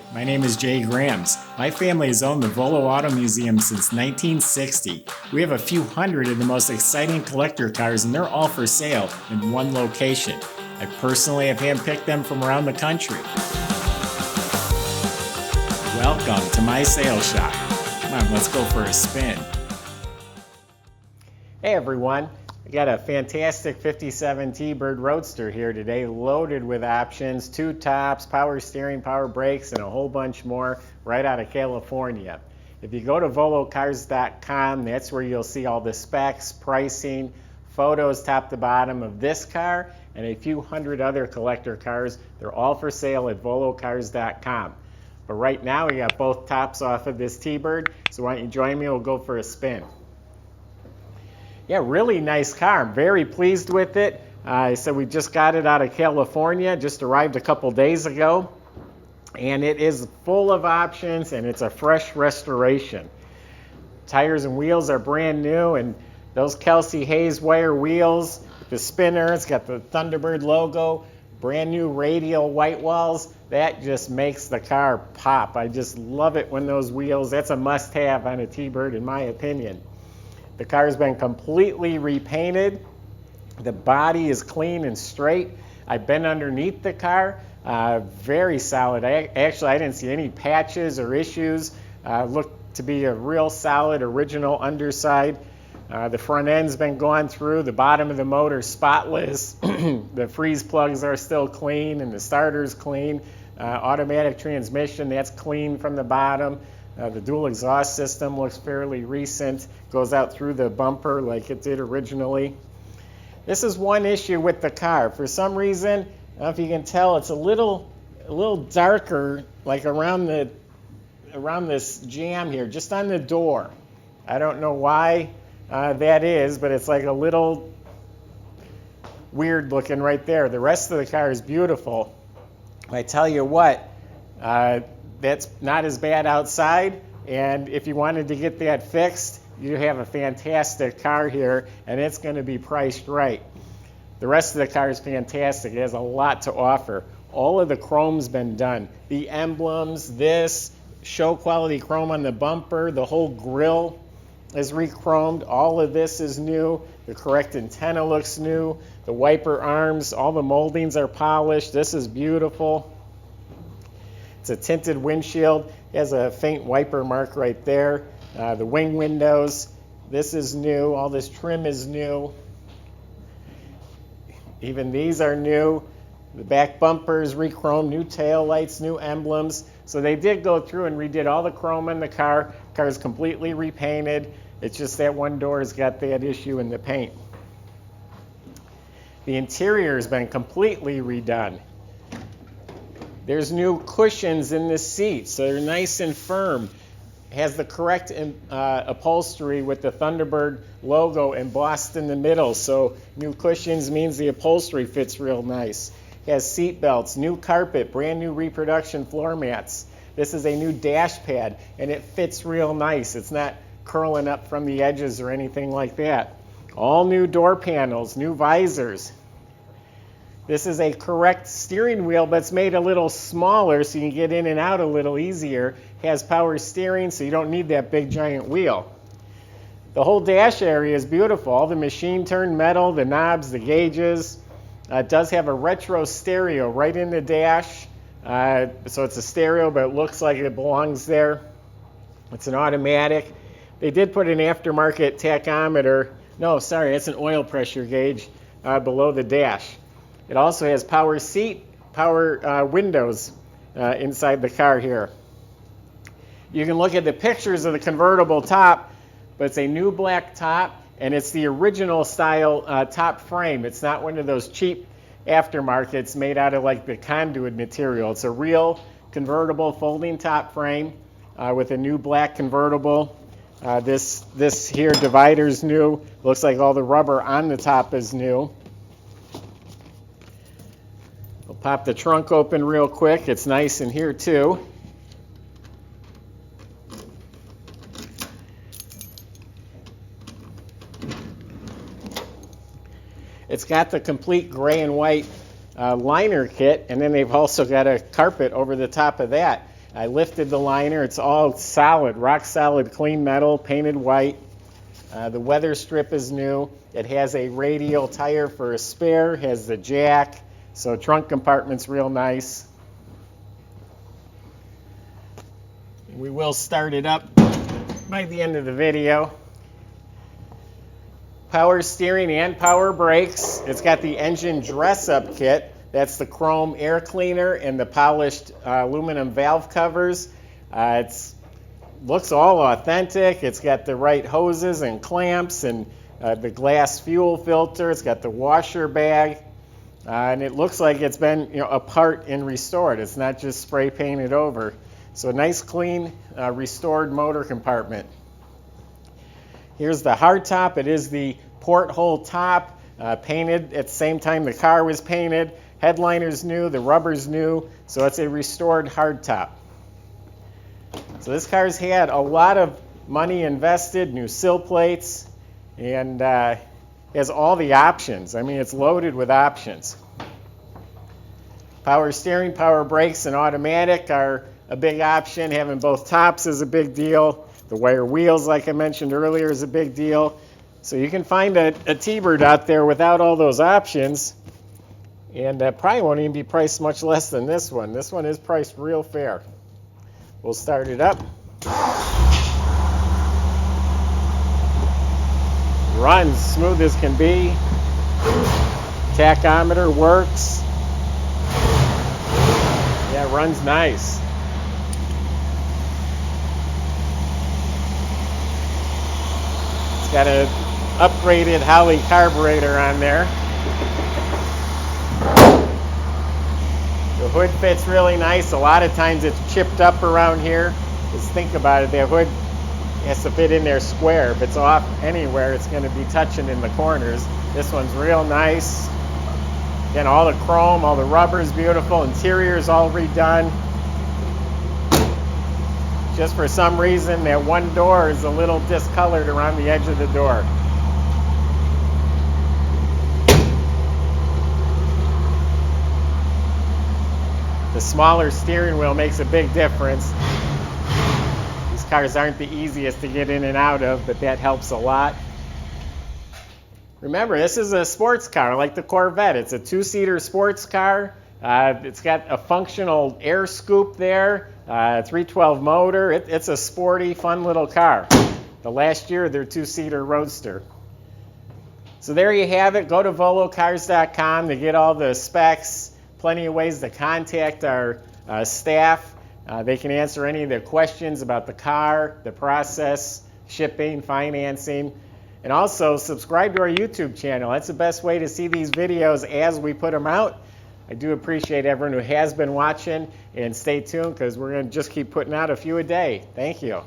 Hi, my name is Jay Grams. My family has owned the Volo Auto Museum since 1960. We have a few hundred of the most exciting collector cars, and they're all for sale in one location. I personally have handpicked them from around the country. Welcome to my sales shop. Come on, let's go for a spin. Hey everyone, I got a fantastic 57 T-Bird Roadster here today, loaded with options, 2 tops, power steering, power brakes, and a whole bunch more right out of California. If you go to volocars.com, that's where you'll see all the specs, pricing, photos top to bottom of this car and a few hundred other collector cars. They're all for sale at volocars.com. But right now we got both tops off of this T-Bird, so why don't you join me, we'll go for a spin. Yeah, really nice car. I'm very pleased with it. So we just got it out of California, just arrived a couple days ago. And it is full of options and it's a fresh restoration. Tires and wheels are brand new, and those Kelsey Hayes wire wheels, the spinner, it's got the Thunderbird logo, brand new radial white walls. That just makes the car pop. I just love it when those wheels, that's a must-have on a T-Bird in my opinion. The car's been completely repainted. The body is clean and straight. I've been underneath the car. Very solid. Actually, I didn't see any patches or issues. Looked to be a real solid original underside. The front end's been gone through. The bottom of the motor spotless. The freeze plugs are still clean and the starter's clean. Automatic transmission, that's clean from the bottom. The dual exhaust system looks fairly recent, goes out through the bumper like it did originally. This is one issue with the car. For some reason, I don't know if you can tell, it's a little darker, like around this jamb here, just on the door. I don't know why that is, but it's like a little weird looking right there. The rest of the car is beautiful. I tell you what, that's not as bad outside, and if you wanted to get that fixed, you have a fantastic car here, and it's going to be priced right. The rest of the car is fantastic. It has a lot to offer. All of the chrome's been done. The emblems, this, show quality chrome on the bumper, the whole grille is re-chromed. All of this is new. The correct antenna looks new. The wiper arms, all the moldings are polished. This is beautiful. It's a tinted windshield. It has a faint wiper mark right there. The wing windows, this is new. All this trim is new. Even these are new. The back bumper is re-chromed, new tail lights, new emblems. So they did go through and redid all the chrome in the car. The car is completely repainted. It's just that one door has got that issue in the paint. The interior has been completely redone. There's new cushions in the seats, so they're nice and firm. It has the correct upholstery with the Thunderbird logo embossed in the middle, so new cushions means the upholstery fits real nice. It has seat belts, new carpet, brand new reproduction floor mats. This is a new dash pad, and it fits real nice. It's not curling up from the edges or anything like that. All new door panels, new visors. This is a correct steering wheel, but it's made a little smaller so you can get in and out a little easier. It has power steering, so you don't need that big giant wheel. The whole dash area is beautiful. All the machine-turned metal, the knobs, the gauges. It does have a retro stereo right in the dash. So it's a stereo, but it looks like it belongs there. It's an automatic. They did put an aftermarket tachometer. No, sorry, it's an oil pressure gauge below the dash. It also has power seat, power windows inside the car here. You can look at the pictures of the convertible top, but it's a new black top, and it's the original style top frame. It's not one of those cheap aftermarkets made out of like the conduit material. It's a real convertible folding top frame with a new black convertible. This here divider's new. Looks like all the rubber on the top is new. We'll pop the trunk open real quick. It's nice in here too. It's got the complete gray and white liner kit, and then they've also got a carpet over the top of that. I lifted the liner. It's all solid, rock solid, clean metal, painted white. The weather strip is new. It has a radial tire for a spare, has the jack, so trunk compartment's real nice. We will start it up by the end of the video. Power steering and power brakes. It's got the engine dress-up kit. That's the chrome air cleaner and the polished aluminum valve covers. It looks all authentic. It's got the right hoses and clamps and the glass fuel filter. It's got the washer bag. And it looks like it's been apart and restored. It's not just spray painted over. So a nice, clean, restored motor compartment. Here's the hardtop. It is the porthole top, painted at the same time the car was painted. Headliner's new, the rubber's new, so it's a restored hardtop. So this car's had a lot of money invested, new sill plates, and has all the options. I mean, it's loaded with options. Power steering, power brakes, and automatic are a big option. Having both tops is a big deal. The wire wheels, like I mentioned earlier, is a big deal. So you can find a T-Bird out there without all those options, and probably won't even be priced much less than this one. This one is priced real fair. We'll start it up. Runs smooth as can be. Tachometer works. Yeah, it runs nice. It's got an upgraded Holley carburetor on there. The hood fits really nice. A lot of times it's chipped up around here. Just think about it, the hood has to fit in there square. If it's off anywhere, it's going to be touching in the corners. This one's real nice. Again, all the chrome, all the rubber is beautiful. Interior's all redone. Just for some reason, that one door is a little discolored around the edge of the door. The smaller steering wheel makes a big difference. These cars aren't the easiest to get in and out of, but that helps a lot. Remember, this is a sports car like the Corvette. It's a two-seater sports car. It's got a functional air scoop there, 312 motor. It's a sporty, fun little car. The last year, their two-seater Roadster. So there you have it. Go to volocars.com to get all the specs. Plenty of ways to contact our staff. They can answer any of their questions about the car, the process, shipping, financing. And also subscribe to our YouTube channel. That's the best way to see these videos as we put them out. I do appreciate everyone who has been watching, and stay tuned because we're going to just keep putting out a few a day. Thank you.